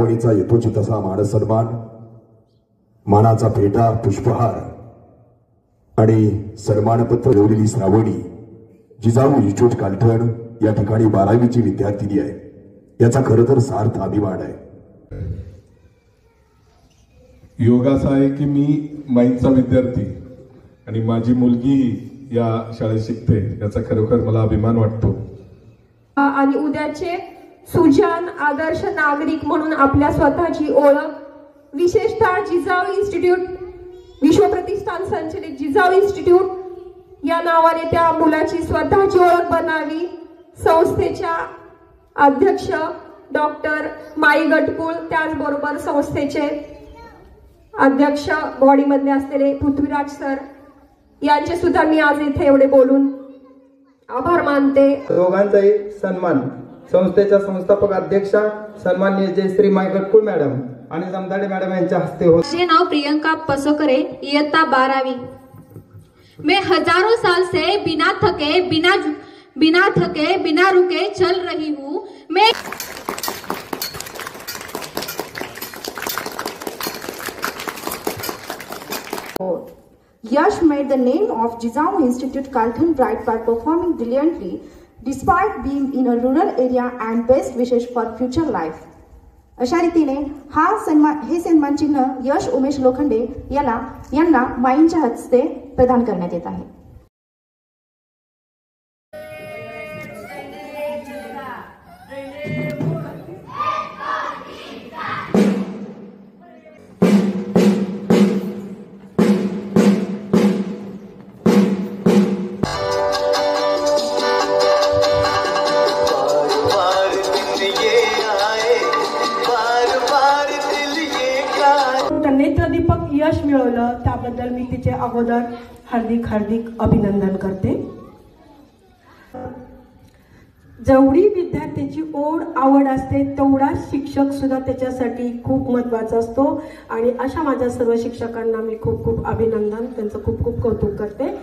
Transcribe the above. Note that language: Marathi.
विद्यावणीचा यथोचित असा मान सन्मान, मानाचा फेटा, पुष्पहार आणि सन्मानपत्र मिळवलेली श्रावणी जिजाऊ इन्स्टिट्यूट कालठण या ठिकाणी 12वीची विद्यार्थिनी आहे. याचा खरं तर सार्थ अभिमान आहे. योग असा आहे की मी माईंचा विद्यार्थी आणि माझी मुलगी या शाळेत शिकते, याचा खरोखर मला अभिमान वाटतो. आणि उद्याचे सुजान आदर्श नागरिक म्हणून आपल्या स्वतःची ओळख, विशेषतः जिजाऊ इन्स्टिट्यूट, विश्वप्रतिष्ठान संचलित जिजाऊ इन्स्टिट्यूट या नावाने त्या मुलाची स्वतःची ओळख बनावी. संस्थेच्या अध्यक्ष डॉक्टर माई गटकुळ, त्याचबरोबर संस्थेचे अध्यक्ष बॉडीमधले असलेले पृथ्वीराज सर यांचे सुद्धा मी आज इथे एवढे बोलून आभार मानते. दोघांचाही सन्मान संस्थेच्या संस्थापक अध्यक्षा सन्माननीय जयश्री माई गटकुळ मॅडम आणि जमदाडे मॅडम यांच्या हस्ते होत. मेरे नाम प्रियंका पसोकरे, इयत्ता 12वीं. मैं हजारों साल से बिना थके बिना रुके चल रही हूँ. मैं Yash made the name of Jizau Institute Kaltan bright by performing brilliantly despite being in a rural area and best wishes for future life. अशा रीतीने हे सन्मान चिन्ह यश उमेश लोखंडे यांना माईंच्या हस्ते प्रदान करण्यात येत आहे. नेत्रदीपक यश मिळवलं त्याबद्दल मी तिचे अगोदर हार्दिक अभिनंदन करते. जेवढी विद्यार्थ्याची ओढ आवड असते तेवढा शिक्षक सुद्धा त्याच्यासाठी खूप महत्त्वाचा असतो आणि अशा माझ्या सर्व शिक्षकांना मी खूप अभिनंदन, त्यांचं खूप कौतुक करते.